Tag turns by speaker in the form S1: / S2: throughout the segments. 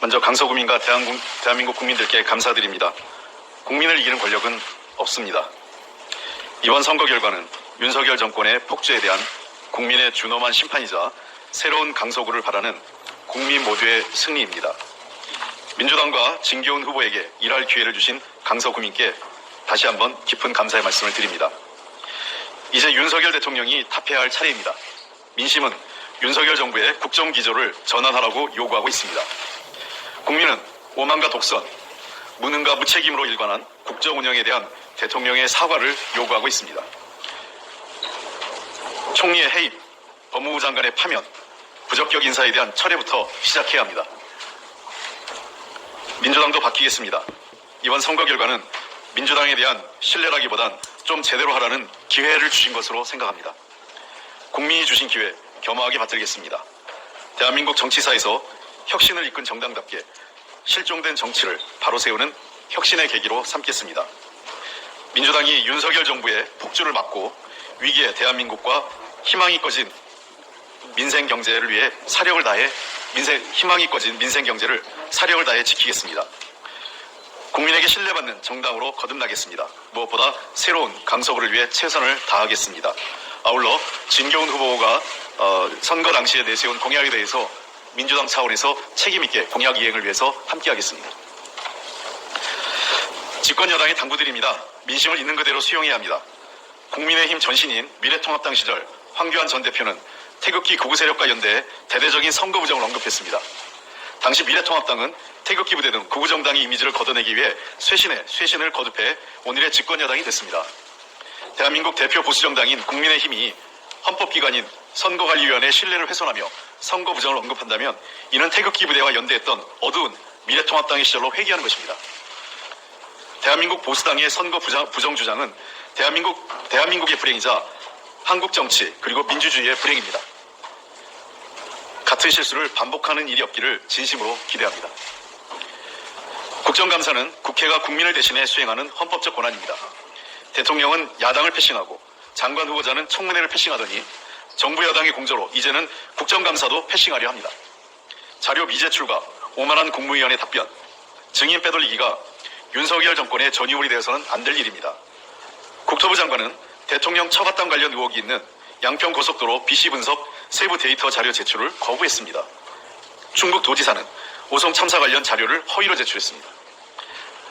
S1: 먼저 강서구민과 대한민국 국민들께 감사드립니다. 국민을 이기는 권력은 없습니다. 이번 선거 결과는 윤석열 정권의 폭주에 대한 국민의 준엄한 심판이자 새로운 강서구를 바라는 국민 모두의 승리입니다. 민주당과 진교훈 후보에게 일할 기회를 주신 강서구민께 다시 한번 깊은 감사의 말씀을 드립니다. 이제 윤석열 대통령이 답해야 할 차례입니다. 민심은 윤석열 정부의 국정기조를 전환하라고 요구하고 있습니다. 국민은 오만과 독선, 무능과 무책임으로 일관한 국정운영에 대한 대통령의 사과를 요구하고 있습니다. 총리의 해임, 법무부 장관의 파면, 부적격 인사에 대한 철회부터 시작해야 합니다. 민주당도 바뀌겠습니다. 이번 선거 결과는 민주당에 대한 신뢰라기보단 좀 제대로 하라는 기회를 주신 것으로 생각합니다. 국민이 주신 기회 겸허하게 받들겠습니다. 대한민국 정치사에서 혁신을 이끈 정당답게 실종된 정치를 바로 세우는 혁신의 계기로 삼겠습니다. 민주당이 윤석열 정부의 폭주를 막고 위기에 대한민국과 희망이 꺼진 민생 경제를 위해 사력을 다해 희망이 꺼진 민생 경제를 사력을 다해 지키겠습니다. 국민에게 신뢰받는 정당으로 거듭나겠습니다. 무엇보다 새로운 강서구를 위해 최선을 다하겠습니다. 아울러 진교훈 후보가 선거 당시에 내세운 공약에 대해서 민주당 차원에서 책임있게 공약 이행을 위해서 함께하겠습니다. 집권 여당의 당부드립니다. 민심을 있는 그대로 수용해야 합니다. 국민의힘 전신인 미래통합당 시절 황교안 전 대표는 태극기 극우 세력과 연대해 대대적인 선거 부정을 언급했습니다. 당시 미래통합당은 태극기 부대 등 극우 정당의 이미지를 걷어내기 위해 쇄신을 거듭해 오늘의 집권 여당이 됐습니다. 대한민국 대표 보수정당인 국민의힘이 헌법기관인 선거관리위원회의 신뢰를 훼손하며 선거 부정을 언급한다면 이는 태극기 부대와 연대했던 어두운 미래통합당의 시절로 회귀하는 것입니다. 대한민국 보수당의 선거 부정 주장은 대한민국의 불행이자 한국 정치 그리고 민주주의의 불행입니다. 같은 실수를 반복하는 일이 없기를 진심으로 기대합니다. 국정감사는 국회가 국민을 대신해 수행하는 헌법적 권한입니다. 대통령은 야당을 패싱하고 장관 후보자는 청문회를 패싱하더니 정부 여당의 공조로 이제는 국정감사도 패싱하려 합니다. 자료 미제출과 오만한 국무위원의 답변, 증인 빼돌리기가 윤석열 정권의 전유물이 되어서는 안 될 일입니다. 국토부 장관은 대통령 처갓당 관련 의혹이 있는 양평고속도로 BC 분석 세부 데이터 자료 제출을 거부했습니다. 충북 도지사는 오송 참사 관련 자료를 허위로 제출했습니다.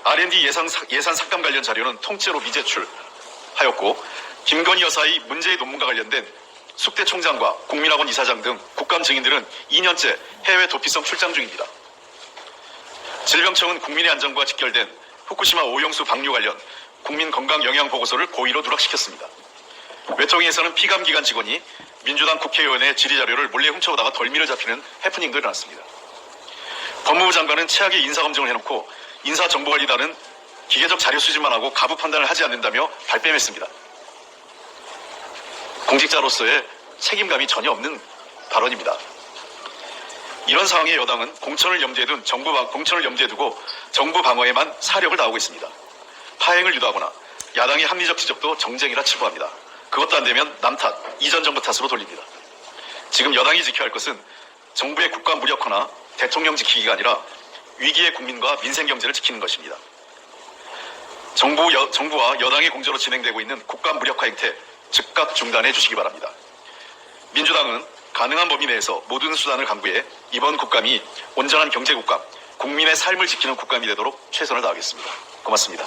S1: R&D 예산 삭감 관련 자료는 통째로 미제출하였고 김건희 여사의 문제의 논문과 관련된 숙대 총장과 국민학원 이사장 등 국감 증인들은 2년째 해외 도피성 출장 중입니다. 질병청은 국민의 안전과 직결된 후쿠시마 오염수 방류 관련 국민건강영양보고서를 고의로 누락시켰습니다. 외통위에서는 피감기관 직원이 민주당 국회의원의 질의자료를 몰래 훔쳐오다가 덜미를 잡히는 해프닝도 일어났습니다. 법무부 장관은 최악의 인사검증을 해놓고 인사정보관리단은 기계적 자료 수집만 하고 가부 판단을 하지 않는다며 발뺌했습니다. 공직자로서의 책임감이 전혀 없는 발언입니다. 이런 상황에 여당은 공천을 염두에 두고 정부 방어에만 사력을 다하고 있습니다. 파행을 유도하거나 야당의 합리적 지적도 정쟁이라 치부합니다. 그것도 안 되면 남 탓, 이전 정부 탓으로 돌립니다. 지금 여당이 지켜야 할 것은 정부의 국가 무력화나 대통령 지키기가 아니라 위기의 국민과 민생 경제를 지키는 것입니다. 정부와 여당의 공조로 진행되고 있는 국가 무력화 행태 즉각 중단해 주시기 바랍니다. 민주당은 가능한 범위 내에서 모든 수단을 강구해 이번 국감이 온전한 경제 국감, 국민의 삶을 지키는 국감이 되도록 최선을 다하겠습니다. 고맙습니다.